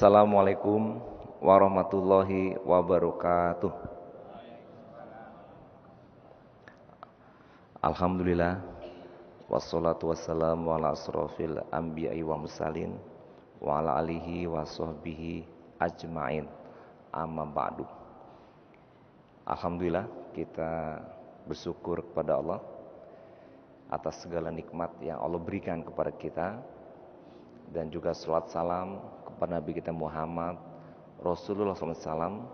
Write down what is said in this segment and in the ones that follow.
Assalamualaikum warahmatullahi wabarakatuh. Alhamdulillah, wassalatu wassalamu ala asrofil anbiya'i wa mursalin wa ala alihi wa sahbihi ajma'in, amma ba'du. Alhamdulillah, kita bersyukur kepada Allah atas segala nikmat yang Allah berikan kepada kita, dan juga salawat salam kepada Nabi kita Muhammad Rasulullah SAW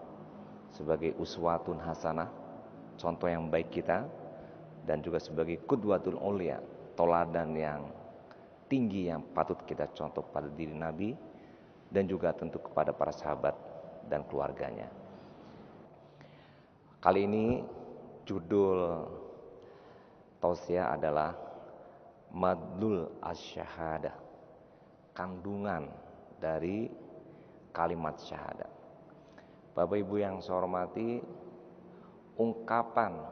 sebagai uswatun hasanah, contoh yang baik kita, dan juga sebagai qudwatul ulia, toladan yang tinggi yang patut kita contoh pada diri Nabi, dan juga tentu kepada para sahabat dan keluarganya. Kali ini judul tausiah adalah Madlul Asy-Syahadah, kandungan dari kalimat syahadat. Bapak Ibu yang saya hormati, ungkapan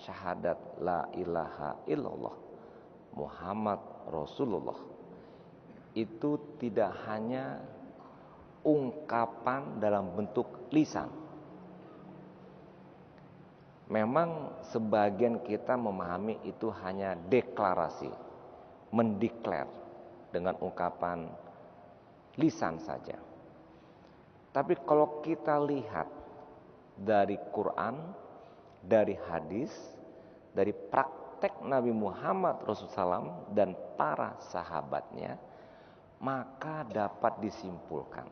syahadat la ilaha illallah Muhammad Rasulullah itu tidak hanya ungkapan dalam bentuk lisan. Memang sebagian kita memahami itu hanya deklarasi, mendeklar dengan ungkapan lisan saja. Tapi kalau kita lihat dari Quran, dari hadis, dari praktek Nabi Muhammad Rasulullah SAW dan para sahabatnya, maka dapat disimpulkan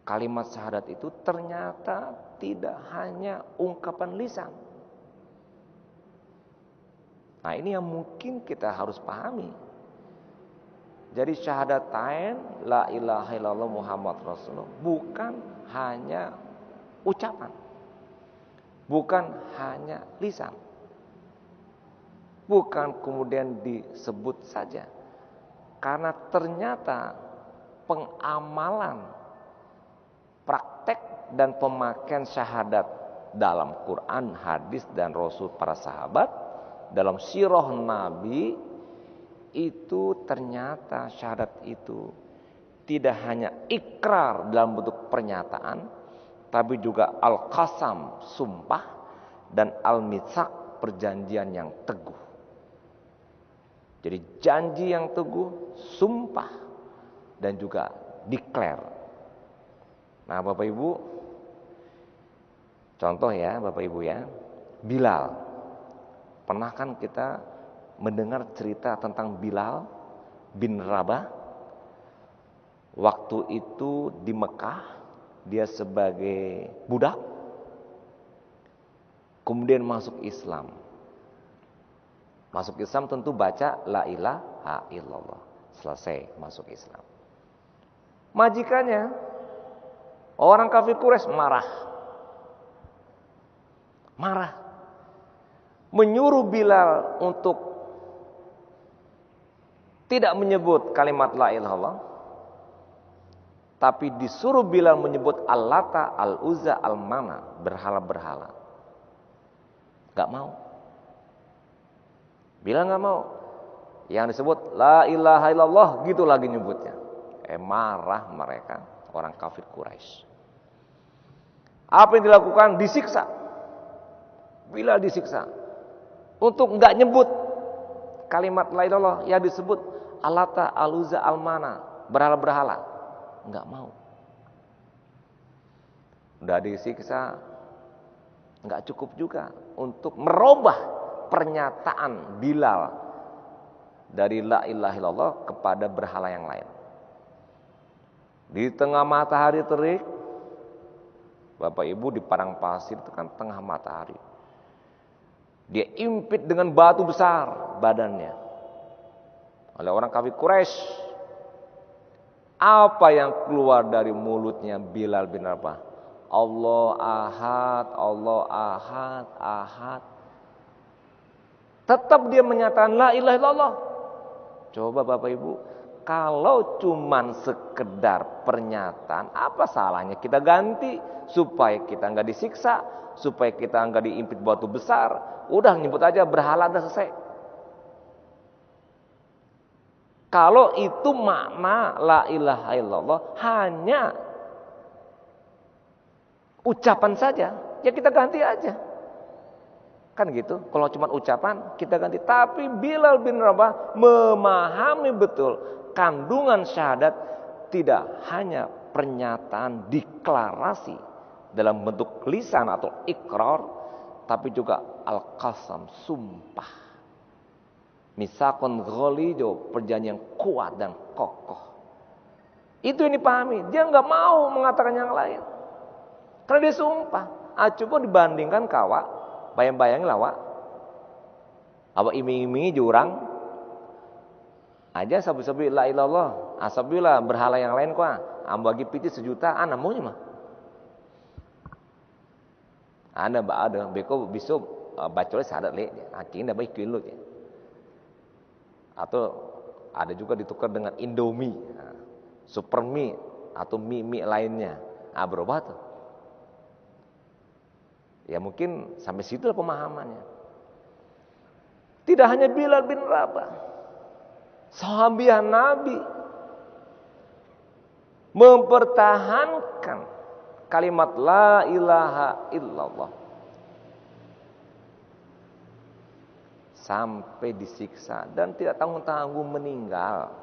kalimat syahadat itu ternyata tidak hanya ungkapan lisan. Nah, ini yang mungkin kita harus pahami. Jadi syahadatain la ilaha illallah Muhammad Rasulullah bukan hanya ucapan, bukan hanya lisan, bukan kemudian disebut saja. Karena ternyata pengamalan, praktek dan pemakaian syahadat dalam Quran, hadis dan Rasul para sahabat, dalam sirah Nabi, itu ternyata syahadat itu tidak hanya ikrar dalam bentuk pernyataan, tapi juga al-qasam, sumpah, dan al-mitsak, perjanjian yang teguh. Jadi janji yang teguh, sumpah, dan juga declare. Nah, Bapak Ibu, contoh ya Bapak Ibu ya, Bilal. Pernah kan kita mendengar cerita tentang Bilal bin Rabah? Waktu itu di Mekah, dia sebagai budak, kemudian masuk Islam. Masuk Islam tentu baca la ilaha illallah. Selesai masuk Islam. Majikannya, orang kafir Quraisy marah. Menyuruh Bilal untuk tidak menyebut kalimat la ilaha illallah, tapi disuruh Bilal menyebut Al-Lata, Al-Uzza, Al-Mana, berhala-berhala. Gak mau. Bilal gak mau. Yang disebut la ilaha illallah, gitu lagi nyebutnya. Marah mereka, orang kafir Quraisy. Apa yang dilakukan? Disiksa. Bilal disiksa untuk gak nyebut kalimat la ilaha illallah, yang disebut Al-Lata, Al-Uzza, Al-Mana, berhala-berhala. Enggak mau. Udah disiksa, enggak cukup juga untuk merubah pernyataan Bilal dari la ilaha illallah kepada berhala yang lain. Di tengah matahari terik, Bapak Ibu, di padang pasir itu kan tengah matahari. Dia impit dengan batu besar badannya oleh orang kafir Quraisy. Apa yang keluar dari mulutnya Bilal bin Rabah? Allah ahad, Allah ahad, ahad. Tetap dia menyatakan la ilaha illallah. Coba Bapak Ibu, kalau cuman sekedar pernyataan, apa salahnya kita ganti supaya kita enggak disiksa, supaya kita enggak diimpit batu besar. Udah nyebut aja berhala, udah selesai. Kalau itu makna la ilaha illallah hanya ucapan saja, ya kita ganti aja. Kan gitu. Kalau cuma ucapan kita ganti. Tapi Bilal bin Rabah memahami betul kandungan syahadat tidak hanya pernyataan deklarasi dalam bentuk lisan atau ikrar, tapi juga al-qasam, sumpah. Misakon ghalido, perjanjian kuat dan kokoh. Itu yang dipahami. Dia nggak mau mengatakan yang lain. Karena dia sumpah. Coba dibandingkan kawa, bayang-bayangin lah wak. Apa iming-imingi jurang aja sabi-sabi la ilallah, asabilah berhala yang lain kuah. Ambagi piti 1 juta, maunya mah. Anda ada beko bisu bacolnya sadat le, akhirnya baik kilo. Atau ada juga ditukar dengan Indomie, Super Mie atau mie lainnya. Berubah tuh. Ya mungkin sampai situ lah pemahamannya. Tidak hanya Bilal bin Rabah, sahabiah Nabi mempertahankan kalimat la ilaha illallah sampai disiksa dan tidak tanggung-tanggung meninggal.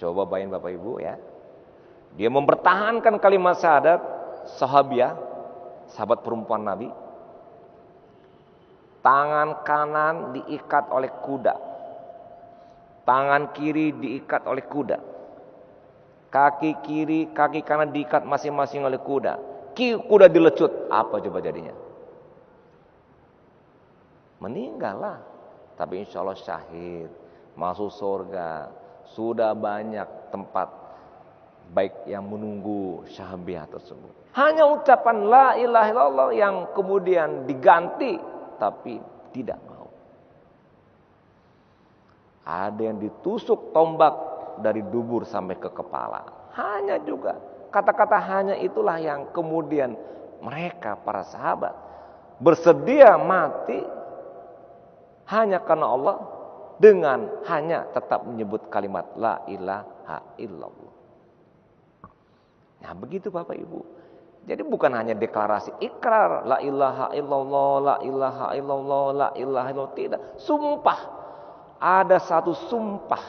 Coba bayangin Bapak Ibu ya. Dia mempertahankan kalimat syahadat, sahabiah, sahabat perempuan Nabi. Tangan kanan diikat oleh kuda. Tangan kiri diikat oleh kuda. Kaki kiri, kaki kanan diikat masing-masing oleh kuda. Kuda dilecut. Apa coba jadinya? Meninggal lah. Tapi insya Allah syahid. Masuk surga. Sudah banyak tempat baik yang menunggu sahabiah tersebut. Hanya ucapan la ilaha illallah yang kemudian diganti. Tapi tidak mau. Ada yang ditusuk tombak dari dubur sampai ke kepala. Hanya juga. Kata-kata hanya itulah yang kemudian mereka para sahabat bersedia mati hanya karena Allah dengan hanya tetap menyebut kalimat la ilaha illallah. Nah begitu Bapak Ibu. Jadi bukan hanya deklarasi ikrar la ilaha illallah, la ilaha illallah, la ilaha illallah, tidak. Sumpah. Ada satu sumpah.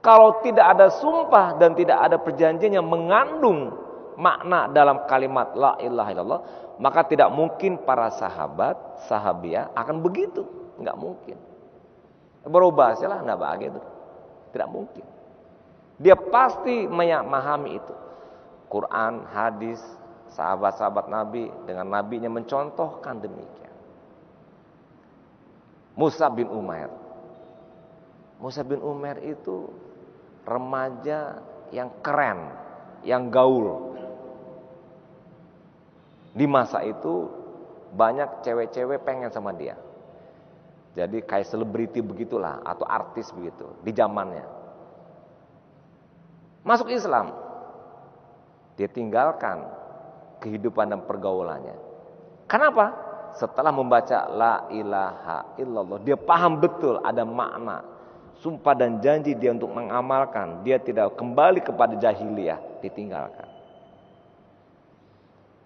Kalau tidak ada sumpah dan tidak ada perjanjian yang mengandung makna dalam kalimat la ilaha illallah, maka tidak mungkin para sahabat, sahabiah akan begitu. Enggak mungkin. Berubah salah enggak begitu. Tidak mungkin. Dia pasti memahami itu. Quran, hadis, sahabat-sahabat Nabi dengan nabinya mencontohkan demikian. Mus'ab bin Umair. Mus'ab bin Umair itu remaja yang keren, yang gaul. Di masa itu banyak cewek-cewek pengen sama dia. Jadi kayak selebriti begitulah atau artis begitu di zamannya. Masuk Islam. Dia tinggalkan kehidupan dan pergaulannya. Kenapa? Setelah membaca la ilaha illallah, dia paham betul ada makna. Sumpah dan janji dia untuk mengamalkan. Dia tidak kembali kepada jahiliyah. Ditinggalkan.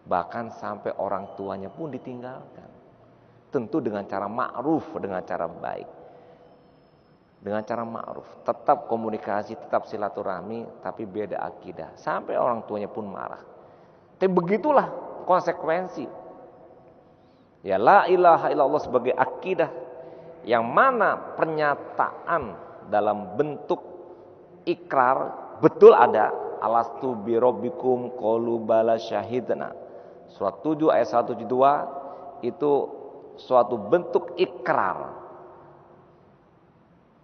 Bahkan sampai orang tuanya pun ditinggalkan. Tentu dengan cara ma'ruf, dengan cara baik. Dengan cara ma'ruf. Tetap komunikasi, tetap silaturahmi, tapi beda akidah. Sampai orang tuanya pun marah. Tapi begitulah konsekuensi. Ya la ilaha illallah sebagai akidah. Yang mana pernyataan dalam bentuk ikrar betul ada. Alastu birabbikum qalu bala syahidna. Surat 7 ayat 172 itu suatu bentuk ikrar.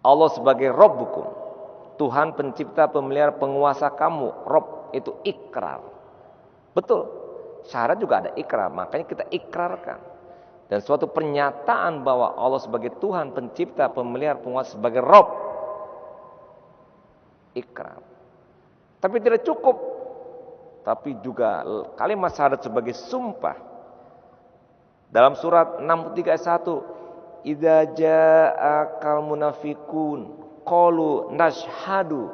Allah sebagai Rabbukum, Tuhan pencipta, pemelihara, penguasa kamu. Rabb itu ikrar. Betul. Syarat juga ada ikrar, makanya kita ikrarkan. Dan suatu pernyataan bahwa Allah sebagai Tuhan pencipta, pemelihara, penguasa, sebagai Rabb. Ikrar. Tapi tidak cukup. Tapi juga kalimat syahadat sebagai sumpah. Dalam surat 63 ayat 1, idza ja'akal munafiqun qalu nashhadu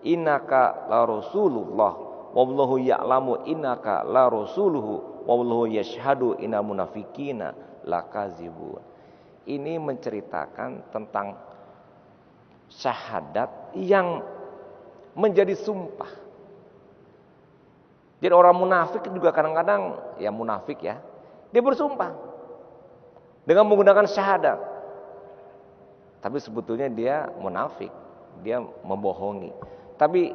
innaka la rasulullah wallahu ya'lamu innaka la rasuluhu wallahu yashhadu innal munafiqina lakazibun. Ini menceritakan tentang syahadat yang menjadi sumpah. Jadi orang munafik juga kadang-kadang ya munafik ya, dia bersumpah dengan menggunakan syahadat. Tapi sebetulnya dia munafik, dia membohongi. Tapi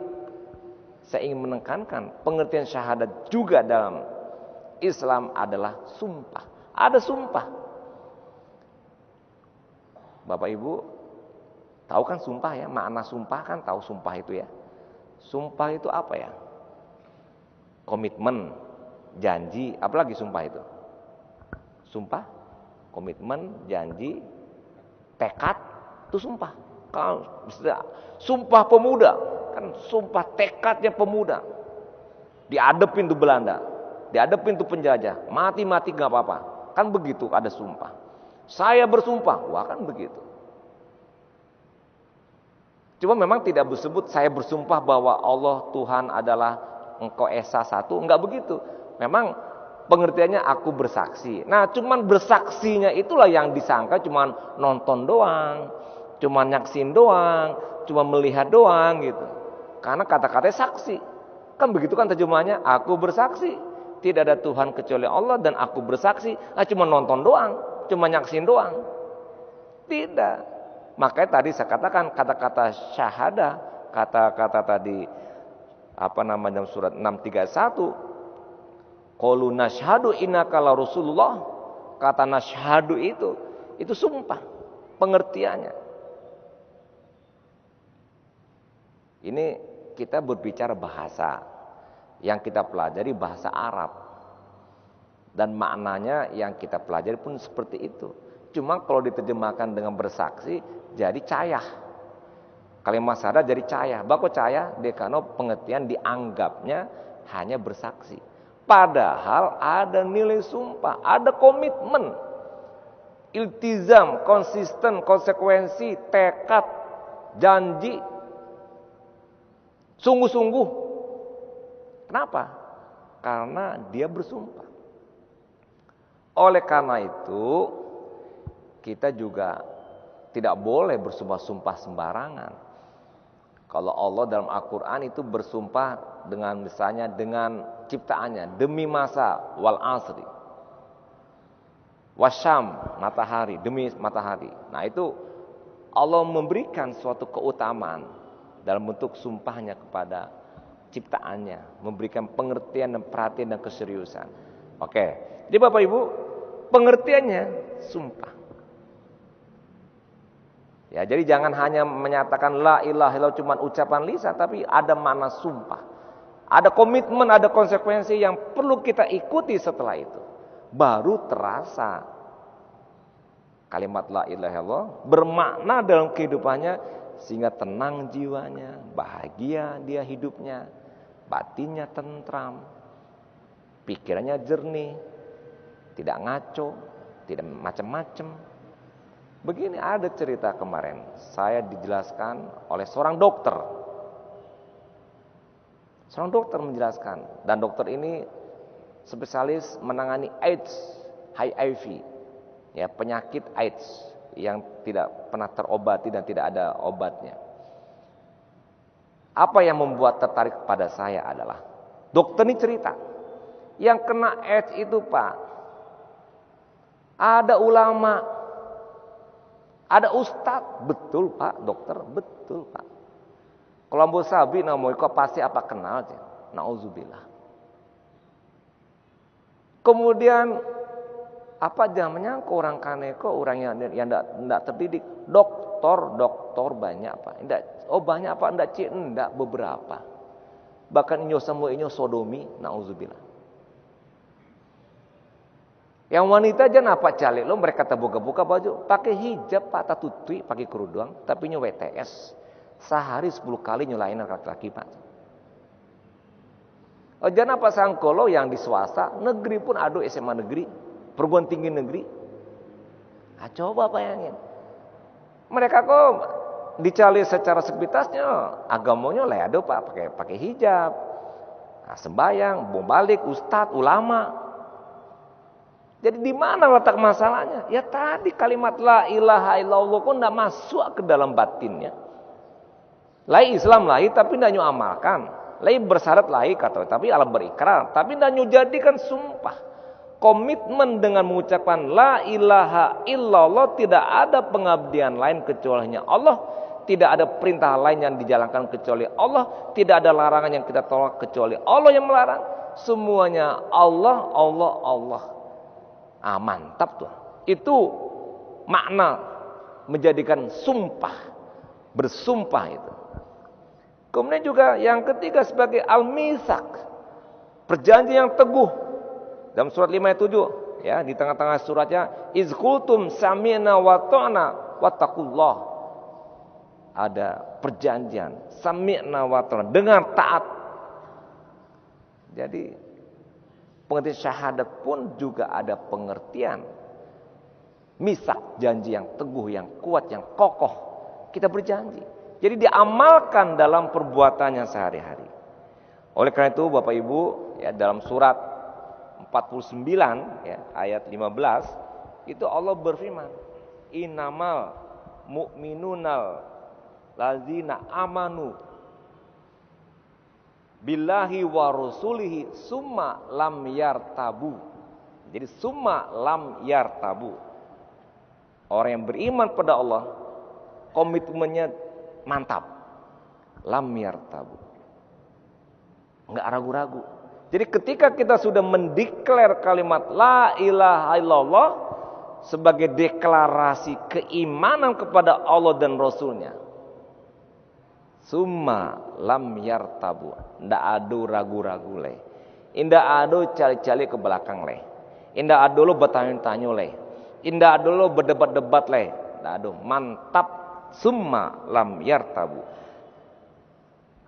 saya ingin menekankan pengertian syahadat juga dalam Islam adalah sumpah. Ada sumpah. Bapak Ibu tahu kan sumpah ya, makna sumpah kan tahu sumpah itu ya. Sumpah itu apa ya? Komitmen, janji, apalagi sumpah itu? Sumpah, komitmen, janji, tekad, itu sumpah. Kalau sumpah pemuda, kan sumpah tekadnya pemuda. Diadepin tuh Belanda, diadepin tuh penjajah, mati-mati gak apa-apa. Kan begitu ada sumpah. Saya bersumpah, wah kan begitu. Cuma memang tidak disebut saya bersumpah bahwa Allah Tuhan adalah Engkau Esa satu, enggak begitu. Memang pengertiannya aku bersaksi. Nah, cuman bersaksinya itulah yang disangka cuman nonton doang, cuman nyaksin doang, cuma melihat doang gitu. Karena kata-katanya saksi. Kan begitu kan terjemahannya, aku bersaksi. Tidak ada Tuhan kecuali Allah dan aku bersaksi. Nah, cuma nonton doang, cuma nyaksin doang. Tidak. Makanya tadi saya katakan kata-kata syahadah, kata-kata tadi dalam surat 631, qalu nashhadu innaka la rasulullah. Kata nashhadu itu sumpah pengertiannya. Ini kita berbicara bahasa yang kita pelajari bahasa Arab. Dan maknanya yang kita pelajari pun seperti itu. Cuma kalau diterjemahkan dengan bersaksi jadi cayah. Kalimat syahadat jadi cayah. Bako cayah dekano pengertian dianggapnya hanya bersaksi. Padahal ada nilai sumpah, ada komitmen, iltizam, konsisten, konsekuensi, tekad, janji, sungguh-sungguh. Kenapa? Karena dia bersumpah. Oleh karena itu, kita juga tidak boleh bersumpah-sumpah sembarangan. Kalau Allah dalam Al-Quran itu bersumpah dengan misalnya dengan ciptaannya, demi masa wal asri, wasyam, matahari, demi matahari. Nah itu Allah memberikan suatu keutamaan dalam bentuk sumpahnya kepada ciptaannya, memberikan pengertian dan perhatian dan keseriusan. Oke, jadi Bapak Ibu, pengertiannya sumpah. Ya, jadi jangan hanya menyatakan la ilaha illallah cuma ucapan lisan, tapi ada makna sumpah. Ada komitmen, ada konsekuensi yang perlu kita ikuti setelah itu. Baru terasa kalimat la ilaha illallah bermakna dalam kehidupannya sehingga tenang jiwanya, bahagia dia hidupnya, batinnya tentram, pikirannya jernih, tidak ngaco, tidak macam-macam. Begini ada cerita kemarin, saya dijelaskan oleh seorang dokter. Seorang dokter menjelaskan, dan dokter ini spesialis menangani AIDS, HIV, ya penyakit AIDS yang tidak pernah terobati dan tidak ada obatnya. Apa yang membuat tertarik kepada saya adalah dokter ini cerita, yang kena AIDS itu Pak, ada ulama, ada ustadz, betul Pak, dokter, betul Pak. Kalau ambo sabi namoiko pasti apa kenal aja. Nauzubillah. Kemudian apa namanya orang kaneko, orang yang tidak terdidik, doktor banyak Pak. Banyak Pak, enggak beberapa. Bahkan inyo semua inyo sodomi, nauzubillah. Yang wanita aja napa calik lo mereka terbuka-buka baju, pakai hijab Pak, tatutui, pakai kerudung, tapi nyo WTS. Sehari 10 kali nyolain laki-laki Pak. Jangan apa sangkolo yang di swasta, negeri pun ada SMA negeri, perguruan tinggi negeri. Coba bayangin. Mereka kok dicari secara sepintasnya agamanya leado Pak, pakai hijab. Nah, sembahyang, mau balik, ustadz, ulama. Jadi di mana letak masalahnya? Ya tadi kalimat la ilaha illallah kok enggak masuk ke dalam batinnya. Lai Islam lai tapi enggak nyu amalkan. Lai bersyarat lai kata, tapi alam berikrar, tapi enggak nyu jadikan sumpah. Komitmen dengan mengucapkan la ilaha illallah, tidak ada pengabdian lain kecuali Allah, tidak ada perintah lain yang dijalankan kecuali Allah, tidak ada larangan yang kita tolak kecuali Allah yang melarang. Semuanya Allah, Allah, Allah. Ah, mantap tuh. Itu makna menjadikan sumpah, bersumpah itu. Kemudian juga yang ketiga sebagai al-mitsak, perjanjian yang teguh. Dalam surat 5 ayat 7, ya, di tengah-tengah suratnya, iz qultum sami'na wa ta'na wattaqullah. Ada perjanjian sami'na wa ta'na, dengar taat. Jadi pengertian syahadat pun juga ada pengertian misak, janji yang teguh, yang kuat, yang kokoh. Kita berjanji. Jadi diamalkan dalam perbuatannya sehari-hari. Oleh karena itu Bapak Ibu, ya, dalam surat 49 ya, ayat 15 itu Allah berfirman, innamal mu'minunal lazina amanu billahi wa rasulihi summa lam yartabu. Jadi summa lam yartabu, orang yang beriman pada Allah komitmennya mantap, lam yartabu, enggak ragu-ragu. Jadi ketika kita sudah mendeklar kalimat la ilaha illallah sebagai deklarasi keimanan kepada Allah dan Rasulnya, summa lam yartabu, ndak ada ragu-ragu leh, indah ada cari-cari ke belakang leh, indah ada lo bertanya-tanya leh, indah ada lo berdebat-debat leh, ndak ada, mantap, summa lam yartabu.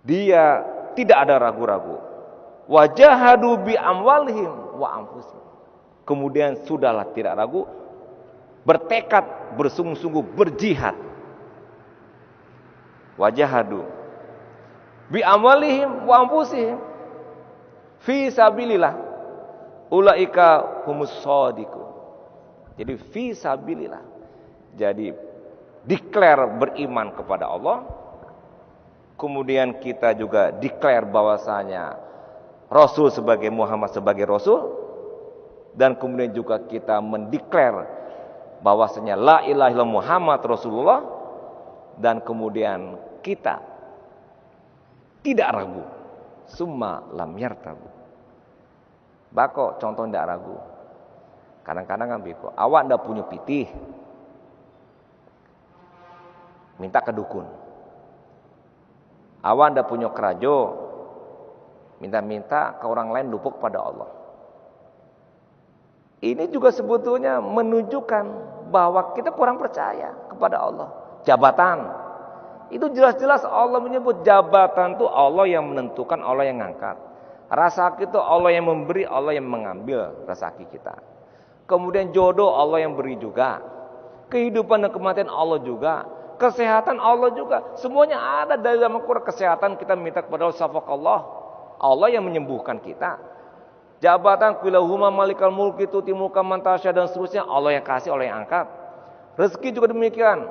Dia tidak ada ragu-ragu. Wajahadu bi amwalihim wa anfusihim. Kemudian sudahlah tidak ragu, bertekad, bersungguh-sungguh berjihad. Wajahadu bi amwalihim wa anfusihim fi sabilillah. Ulaika humus shadiqun. Jadi fi sabilillah. Jadi declare beriman kepada Allah. Kemudian kita juga declare bahwasanya Rasul sebagai Muhammad sebagai Rasul, dan kemudian juga kita mendeklar bahwasanya la ilaha illallah Muhammad Rasulullah, dan kemudian kita tidak ragu, summa lam yartabu. Bako contoh tidak ragu. Kadang-kadang kan beko, awak ndak punya pitih, minta ke dukun. Awak ndak punya kerajo, minta-minta ke orang lain, lupa kepada Allah. Ini juga sebetulnya menunjukkan bahwa kita kurang percaya kepada Allah. Jabatan, itu jelas-jelas Allah menyebut jabatan itu Allah yang menentukan, Allah yang ngangkat. Rezeki itu Allah yang memberi, Allah yang mengambil rezeki kita. Kemudian jodoh Allah yang beri juga. Kehidupan dan kematian Allah juga. Kesehatan Allah juga. Semuanya ada dalam Al-Quran. Kesehatan kita minta kepada Allah, syafakallah, Allah yang menyembuhkan kita. Jabatan qilahuma malikal mulki tuti mulka man tasya dan seterusnya, Allah yang kasih, Allah yang angkat. Rezeki juga demikian.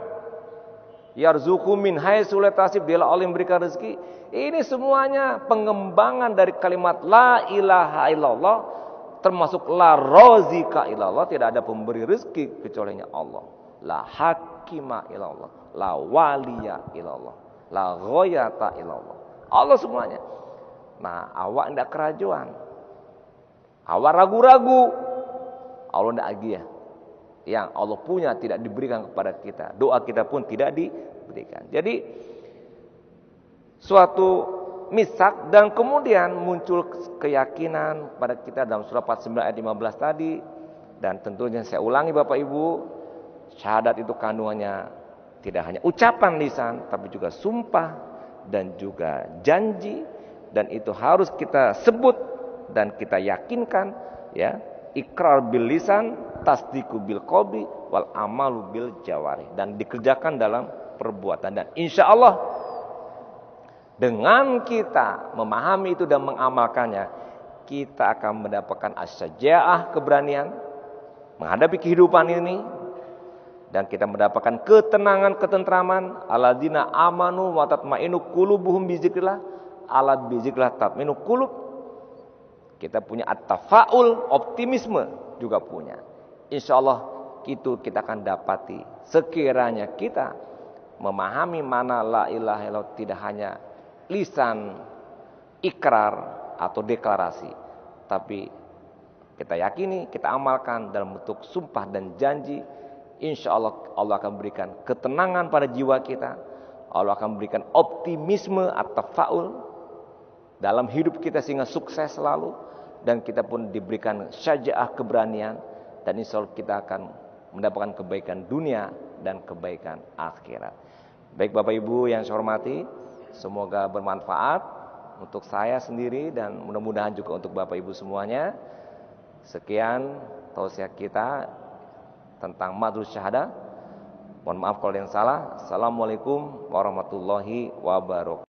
Yarzuqu min haitsu la yahtasib, dialah Allah yang memberikan rezeki. Ini semuanya pengembangan dari kalimat la ilaha illallah, termasuk la razika illallah, tidak ada pemberi rezeki kecuali Allah. La hakima illallah, la waliya illallah, la ghayata illallah. Allah semuanya. Nah, awak tidak kerajuan, awak ragu-ragu, Allah tidak agia. Yang Allah punya tidak diberikan kepada kita, doa kita pun tidak diberikan. Jadi suatu misak, dan kemudian muncul keyakinan pada kita dalam surah 49 ayat 15 tadi. Dan tentunya saya ulangi Bapak Ibu, syahadat itu kandungannya tidak hanya ucapan lisan, tapi juga sumpah dan juga janji. Dan itu harus kita sebut dan kita yakinkan, ya. Ikrar bil lisan, tasdiqu bil qalbi, wal amalu bil jawari, dan dikerjakan dalam perbuatan. Dan insya Allah dengan kita memahami itu dan mengamalkannya, kita akan mendapatkan as-syaja'ah, keberanian menghadapi kehidupan ini, dan kita mendapatkan ketenangan, ketentraman. Alladzina amanu wa tatmainu qulubuhum bizikrillah, ala bizikrillah tatmainu qulub. Kita punya at-tafaul, optimisme juga punya. Insya Allah itu kita akan dapati sekiranya kita memahami mana la ilaha illallah tidak hanya lisan ikrar atau deklarasi, tapi kita yakini, kita amalkan dalam bentuk sumpah dan janji. Insya Allah Allah akan berikan ketenangan pada jiwa kita. Allah akan berikan optimisme atau faul dalam hidup kita sehingga sukses selalu, dan kita pun diberikan syaja'ah, keberanian, dan insya Allah kita akan mendapatkan kebaikan dunia dan kebaikan akhirat. Baik Bapak Ibu yang saya hormati, semoga bermanfaat untuk saya sendiri dan mudah-mudahan juga untuk Bapak Ibu semuanya. Sekian tausiah kita tentang Madrus Syahadah. Mohon maaf kalau ada yang salah. Assalamualaikum warahmatullahi wabarakatuh.